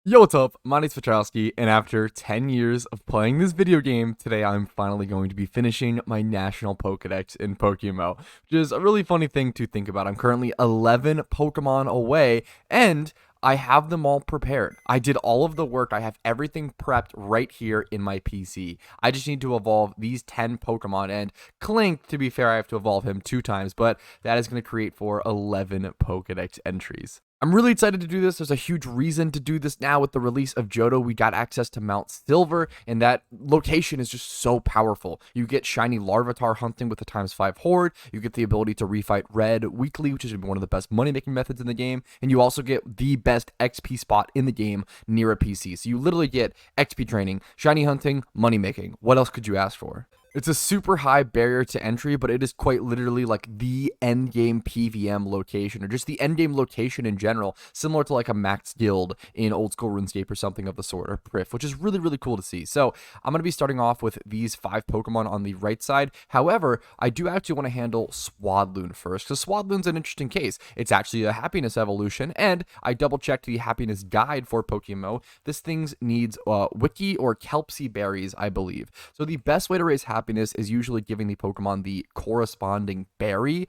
Yo, what's up? My name's Patrouski, and after 10 years of playing this video game, today I'm finally going to be finishing my national Pokedex in PokeMMO, which is a really funny thing to think about. I'm currently 11 Pokemon away, and I have them all prepared. I did all of the work. I have everything prepped right here in my PC. I just need to evolve these 10 Pokemon, and Clink, to be fair, I have to evolve him 2 times, but that is going to create for 11 Pokedex entries. I'm really excited to do this. There's a huge reason to do this now with the release of Johto. We got access to Mount Silver, and that location is just so powerful. You get shiny Larvitar hunting with the ×5 Horde. You get the ability to refight Red weekly, which is one of the best money-making methods in the game. And you also get the best XP spot in the game near a PC. So you literally get XP training, shiny hunting, money-making. What else could you ask for? It's a super high barrier to entry, but it is quite literally like the endgame PVM location, or just the endgame location in general, similar to like a max guild in old school RuneScape or something of the sort, or Prif, which is really, really cool to see. So I'm going to be starting off with these 5 Pokemon on the right side. However, I do actually want to handle Swadloon first, because Swadloon's an interesting case. It's actually a happiness evolution, and I double-checked the happiness guide for PokeMMO. This thing needs Wiki or Kelpsy berries, I believe. So the best way to raise happiness is usually giving the Pokemon the corresponding berry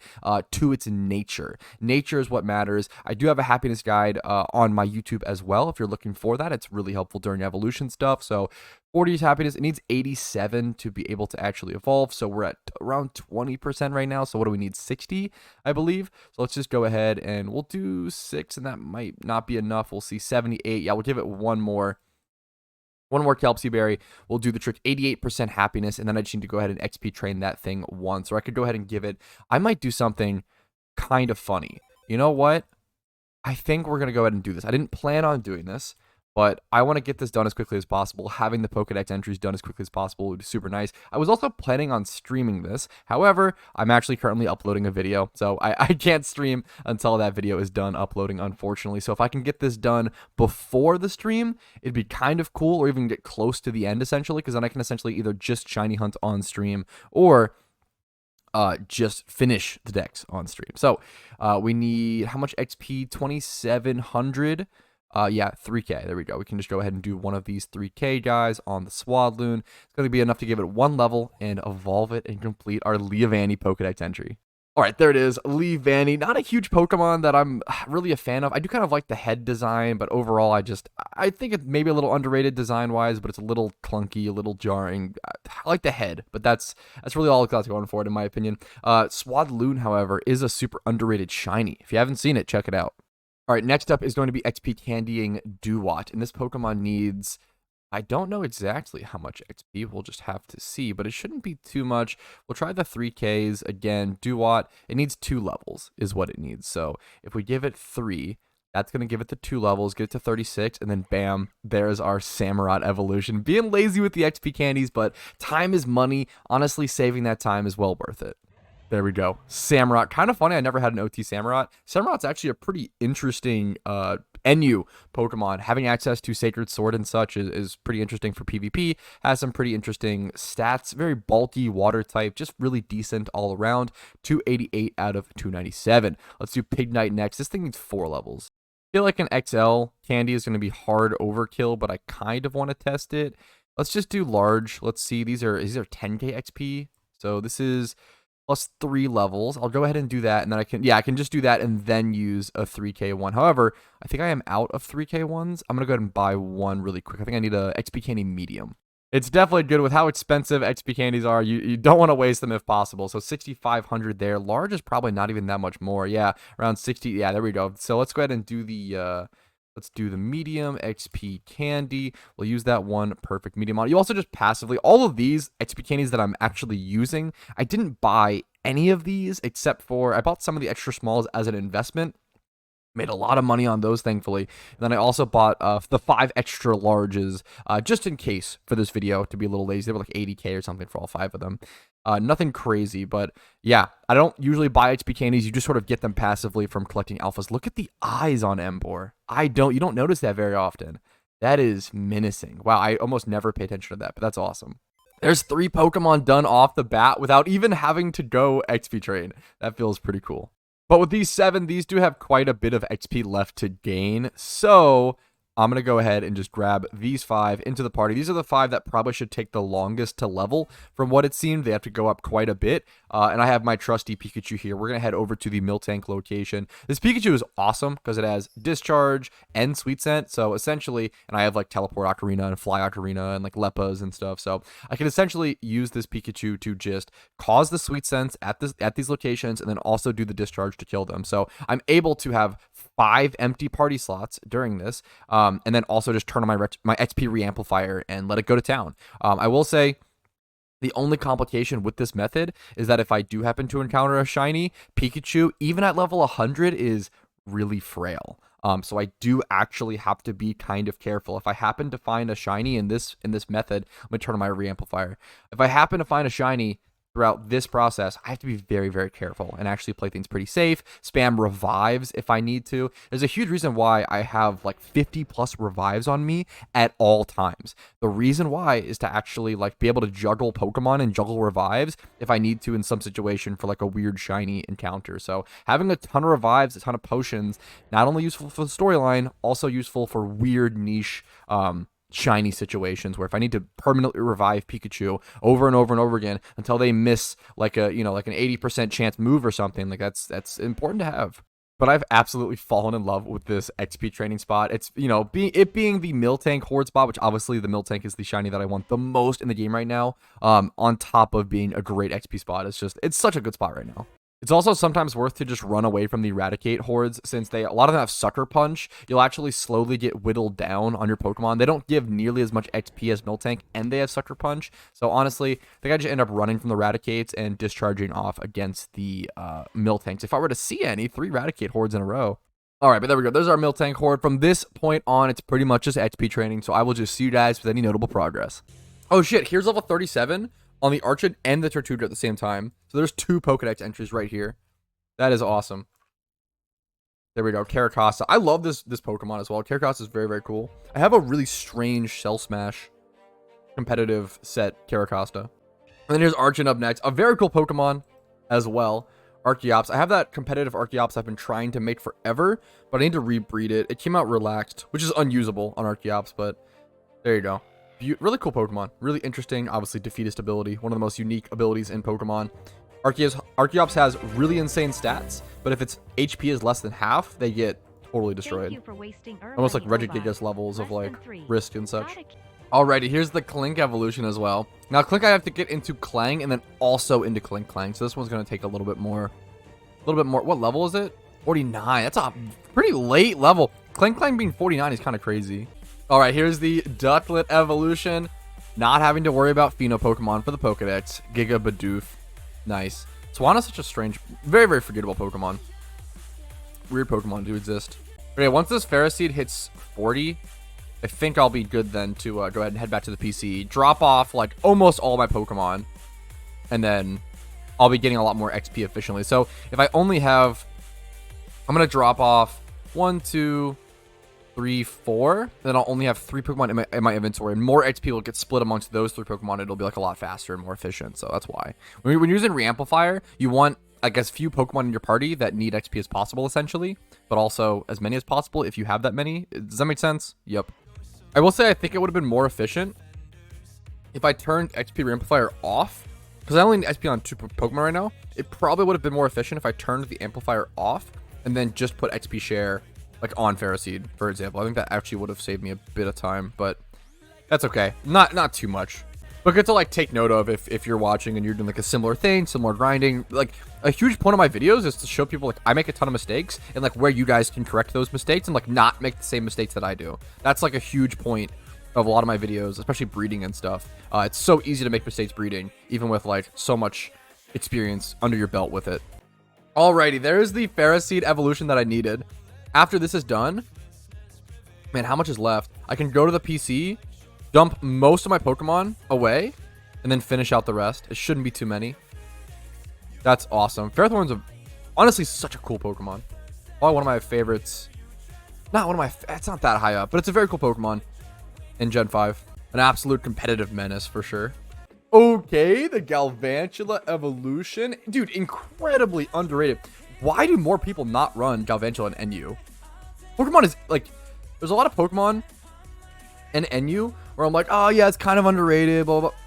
to its nature. Nature is what matters. I do have a happiness guide on my YouTube as well. If you're looking for that, it's really helpful during evolution stuff. So 40 is happiness. It needs 87 to be able to actually evolve. So we're at around 20% right now. So what do we need? 60, I believe. So let's just go ahead and we'll do 6, and that might not be enough. We'll see 78. Yeah, we'll give it one more Kelpsy Berry will do the trick. 88% happiness, and then I just need to go ahead and XP train that thing once. Or I could go ahead and give it... I might do something kind of funny. You know what? I think we're going to go ahead and do this. I didn't plan on doing this, but I want to get this done as quickly as possible. Having the Pokedex entries done as quickly as possible would be super nice. I was also planning on streaming this. However, I'm actually currently uploading a video, so I can't stream until that video is done uploading, unfortunately. So if I can get this done before the stream, it'd be kind of cool, or even get close to the end, essentially, because then I can essentially either just shiny hunt on stream, or just finish the decks on stream. So we need, how much XP? 2,700. Yeah, 3K. There we go. We can just go ahead and do one of these 3K guys on the Swadloon. It's going to be enough to give it 1 level and evolve it and complete our Leavanny Pokedex entry. All right, there it is. Leavanny. Not a huge Pokemon that I'm really a fan of. I do kind of like the head design, but overall, I think it's maybe a little underrated design-wise, but it's a little clunky, a little jarring. I like the head, but that's really all that's going for it, in my opinion. Swadloon, however, is a super underrated shiny. If you haven't seen it, check it out. All right, next up is going to be XP candying Duwat, and this Pokemon needs... I don't know exactly how much XP, we'll just have to see, but it shouldn't be too much. We'll try the 3Ks again. Duwat, it needs 2 levels is what it needs. So if we give it 3, that's going to give it the 2 levels, get it to 36, and then bam, there's our Samurott evolution. Being lazy with the XP candies, but time is money. Honestly, saving that time is well worth it. There we go. Samurott. Kind of funny, I never had an OT Samurott. Samurott's actually a pretty interesting NU Pokemon. Having access to Sacred Sword and such is pretty interesting for PvP. Has some pretty interesting stats. Very bulky, water type. Just really decent all around. 288 out of 297. Let's do Pignite next. This thing needs 4 levels. I feel like an XL candy is going to be hard overkill, but I kind of want to test it. Let's just do large. Let's see. These are 10k XP. So this is... plus 3 levels. I'll go ahead and do that, and then I can just do that and then use a 3K one. However, I think I am out of 3K ones. I'm going to go ahead and buy one really quick. I think I need a XP candy medium. It's definitely good with how expensive XP candies are. You don't want to waste them if possible. So 6,500 there. Large is probably not even that much more. Yeah, around 60. Yeah, there we go. So let's go ahead and do the... let's do the medium XP candy. We'll use that one perfect medium on. You also just passively, all of these XP candies that I'm actually using, I didn't buy any of these except for, I bought some of the extra smalls as an investment. Made a lot of money on those, thankfully. And then I also bought the 5 extra larges just in case for this video, to be a little lazy. They were like 80k or something for all 5 of them. Nothing crazy, but yeah, I don't usually buy XP candies. You just sort of get them passively from collecting alphas. Look at the eyes on Emboar. You don't notice that very often. That is menacing. Wow, I almost never pay attention to that, but that's awesome. There's 3 Pokemon done off the bat without even having to go XP train. That feels pretty cool. But with these 7, these do have quite a bit of XP left to gain. So I'm going to go ahead and just grab these 5 into the party. These are the 5 that probably should take the longest to level. From what it seemed, they have to go up quite a bit. And I have my trusty Pikachu here. We're going to head over to the Miltank location. This Pikachu is awesome because it has Discharge and Sweet Scent. So essentially, and I have like Teleport Ocarina and Fly Ocarina and like Leppas and stuff. So I can essentially use this Pikachu to just cause the Sweet Scents at these locations and then also do the Discharge to kill them. So I'm able to have 5 empty party slots during this, and then also just turn on my XP reamplifier and let it go to town. I will say the only complication with this method is that if I do happen to encounter a shiny, Pikachu, even at level 100, is really frail. So I do actually have to be kind of careful. If I happen to find a shiny in this method, I'm gonna turn on my reamplifier. If I happen to find a shiny throughout this process, I have to be very, very careful and actually play things pretty safe, spam revives if I need to. There's a huge reason why I have like 50 plus revives on me at all times. The reason why is to actually like be able to juggle Pokemon and juggle revives if I need to in some situation for like a weird shiny encounter. So having a ton of revives, a ton of potions, not only useful for the storyline, also useful for weird niche shiny situations where if I need to permanently revive Pikachu over and over and over again until they miss like a, like an 80% chance move or something, like that's important to have. But I've absolutely fallen in love with this XP training spot. It's, being the Miltank Horde spot, which obviously the Miltank is the shiny that I want the most in the game right now, on top of being a great XP spot. It's such a good spot right now. It's also sometimes worth to just run away from the Eradicate hordes, since a lot of them have Sucker Punch. You'll actually slowly get whittled down on your Pokemon. They don't give nearly as much XP as Miltank, and they have Sucker Punch. So honestly, I think I just end up running from the Eradicates and discharging off against the Miltanks. If I were to see any, 3 Eradicate hordes in a row. All right, but there we go. There's our Miltank horde. From this point on, it's pretty much just XP training, so I will just see you guys with any notable progress. Oh shit, here's level 37. On the Archon and the Tortuga at the same time. So there's 2 Pokedex entries right here. That is awesome. There we go. Caracasa. I love this Pokemon as well. Caracasa is very, very cool. I have a really strange Shell Smash competitive set Caracasa. And then here's Archon up next. A very cool Pokemon as well. Archeops. I have that competitive Archeops I've been trying to make forever, but I need to rebreed it. It came out relaxed, which is unusable on Archeops, but there you go. Really cool Pokemon. Really interesting. Obviously, Defeatist ability. One of the most unique abilities in Pokemon. Archeops has really insane stats, but if its HP is less than half, they get totally destroyed. Almost like Regigigas levels of like risk and such. Alrighty, here's the Clink evolution as well. Now, Clink I have to get into Clang and then also into Clink Clang. So this one's going to take a little bit more. What level is it? 49. That's a pretty late level. Clink Clang being 49 is kind of crazy. All right, here's the Ducklet evolution. Not having to worry about Pheno Pokemon for the Pokedex. Giga Bidoof. Nice. Swana's such a strange, very, very forgettable Pokemon. Weird Pokemon do exist. Okay, once this Ferroseed hits 40, I think I'll be good then to go ahead and head back to the PC. Drop off like almost all my Pokemon. And then I'll be getting a lot more XP efficiently. So if I only have, I'm going to drop off 1, 2, 3, 4, then I'll only have 3 Pokemon in my inventory, and more XP will get split amongst those 3 Pokemon. It'll be like a lot faster and more efficient, so that's why. When you're using Reamplifier, you want, I guess, few Pokemon in your party that need XP as possible, essentially, but also as many as possible if you have that many. Does that make sense? Yep. I will say I think it would have been more efficient if I turned XP Reamplifier off, because I only need XP on 2 Pokemon right now. It probably would have been more efficient if I turned the amplifier off and then just put XP share like on Ferroseed, for example. I think that actually would have saved me a bit of time, but that's okay. Not too much. But good to like take note of if you're watching and you're doing like a similar thing, similar grinding. Like a huge point of my videos is to show people like I make a ton of mistakes and like where you guys can correct those mistakes and like not make the same mistakes that I do. That's like a huge point of a lot of my videos, especially breeding and stuff. It's so easy to make mistakes breeding, even with like so much experience under your belt with it. Alrighty, there's the Ferroseed evolution that I needed. After this is done, man, how much is left? I can go to the PC, dump most of my Pokemon away, and then finish out the rest. It shouldn't be too many. That's awesome. Ferrothorn's honestly such a cool Pokemon. Probably one of my favorites. It's not that high up, but it's a very cool Pokemon in Gen 5. An absolute competitive menace for sure. Okay, the Galvantula evolution. Dude, incredibly underrated. Why do more people not run Galvantula and NU? Pokemon is like, there's a lot of Pokemon and NU where I'm like, oh yeah, it's kind of underrated, blah, blah, blah.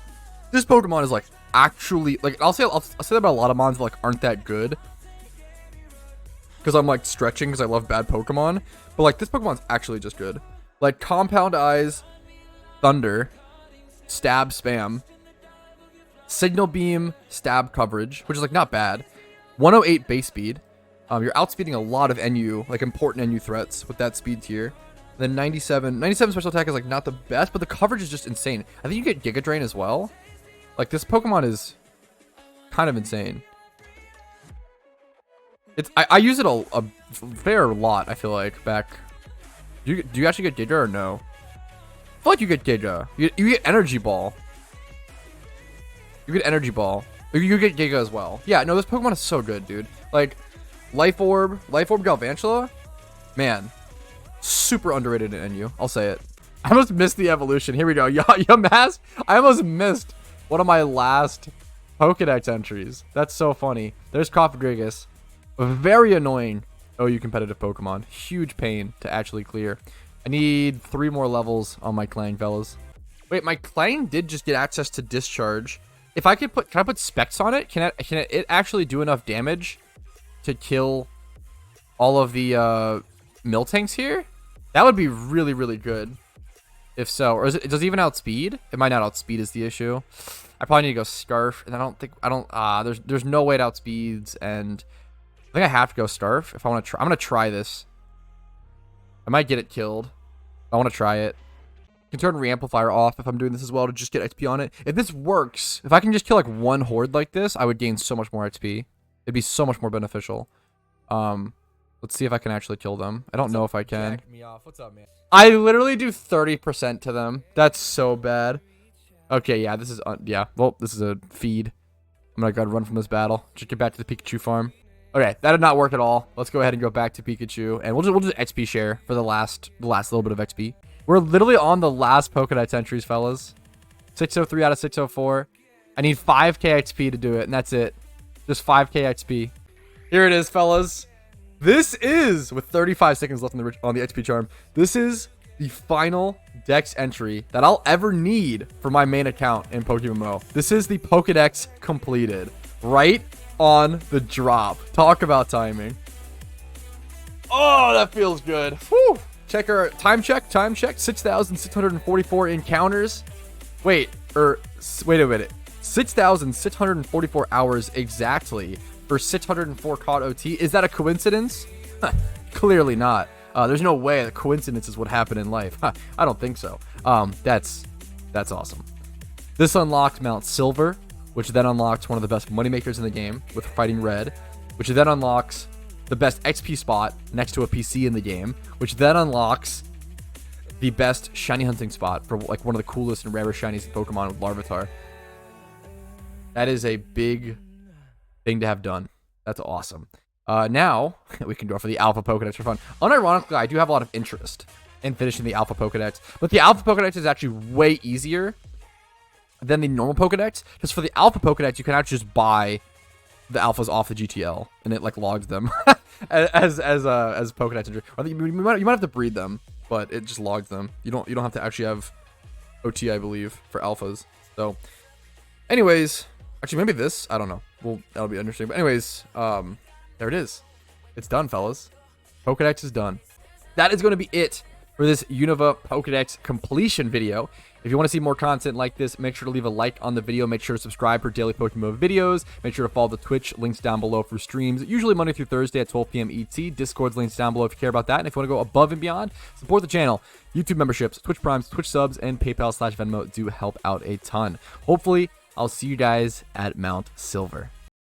This Pokemon is like actually, like, I'll say that about a lot of mons that like aren't that good, because I'm like stretching because I love bad Pokemon, but like this Pokemon's actually just good. Like Compound Eyes, Thunder, Stab Spam, Signal Beam, Stab Coverage, which is like not bad. 108 base speed. You're outspeeding a lot of NU, like important NU threats with that speed tier. Then 97 special attack is like not the best, but the coverage is just insane. I think you get Giga Drain as well. Like this Pokemon is kind of insane. I use it a fair lot, I feel like, back. Do you actually get Giga or no? I feel like you get Giga. You get Energy Ball. You get Energy Ball. You get Giga as well. Yeah, no, this Pokemon is so good, dude. Like, Life Orb Galvantula, man, super underrated in NU. I'll say it. I almost missed the evolution. Here we go. Yamask. I almost missed one of my last Pokedex entries. That's so funny. There's Cofagrigus. Very annoying OU competitive Pokemon. Huge pain to actually clear. I need 3 more levels on my Clang, fellas. Wait, my Clang did just get access to Discharge. If I could can I put Specs on it? Can it actually do enough damage to kill all of the Miltanks here? That would be really, really good. If so, or does it even outspeed? It might not outspeed is the issue. I probably need to go Scarf, and there's no way it outspeeds, and I think I have to go Scarf if I want to try. I'm gonna try this. I might get it killed. I want to try it. I can turn Reamplifier off if I'm doing this as well to just get XP on it. If this works, if I can just kill like one horde like this, I would gain so much more XP. It'd be so much more beneficial. Let's see if I can actually kill them. I don't know if I can. Jack me off. What's up, man? I literally do 30% to them. That's so bad. Okay, yeah, this is well, this is a feed. I'm gonna go run from this battle. Just get back to the Pikachu farm. Okay, that did not work at all. Let's go ahead and go back to Pikachu, and we'll just XP share for the last little bit of XP. We're literally on the last Pokedex entries, fellas. 603 out of 604. I need 5k XP to do it, and that's it. Just 5k XP. Here it is, fellas. This is, with 35 seconds left on the XP charm, this is the final Dex entry that I'll ever need for my main account in PokeMMO. This is the Pokedex completed. Right on the drop. Talk about timing. Oh, that feels good. Whew. Check our time check. 6,644 encounters. Wait a minute. 6,644 hours exactly for 604 caught OT. Is that a coincidence? Clearly not. There's no way that coincidences would happen in life. I don't think so. That's awesome. This unlocked Mount Silver, which then unlocks one of the best moneymakers in the game with Fighting Red, which then unlocks the best XP spot next to a PC in the game, which then unlocks the best shiny hunting spot for like one of the coolest and rarest shinies in Pokemon with Larvitar. That is a big thing to have done. That's awesome. Now we can go for the Alpha Pokedex for fun. Unironically, I do have a lot of interest in finishing the Alpha Pokedex, but the Alpha Pokedex is actually way easier than the normal Pokedex, because for the Alpha Pokedex, you can actually just buy the alphas off the GTL, and it like logs them as Pokedex. Or you might have to breed them, but it just logs them. You don't have to actually have OT, I believe, for alphas. So, anyways, actually maybe this, I don't know. Well, that'll be interesting. But anyways, there it is. It's done, fellas. Pokedex is done. That is going to be it for this Unova Pokedex completion video. If you want to see more content like this, make sure to leave a like on the video. Make sure to subscribe for daily PokeMMO videos. Make sure to follow the Twitch. Links down below for streams. Usually Monday through Thursday at 12 p.m. ET. Discord's links down below if you care about that. And if you want to go above and beyond, support the channel. YouTube memberships, Twitch Primes, Twitch subs, and PayPal/Venmo do help out a ton. Hopefully, I'll see you guys at Mount Silver.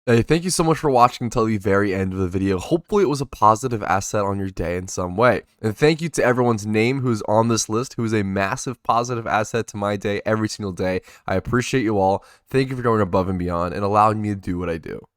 Hey, thank you so much for watching until the very end of the video. Hopefully it was a positive asset on your day in some way. And thank you to everyone's name who's on this list, who is a massive positive asset to my day every single day. I appreciate you all. Thank you for going above and beyond and allowing me to do what I do.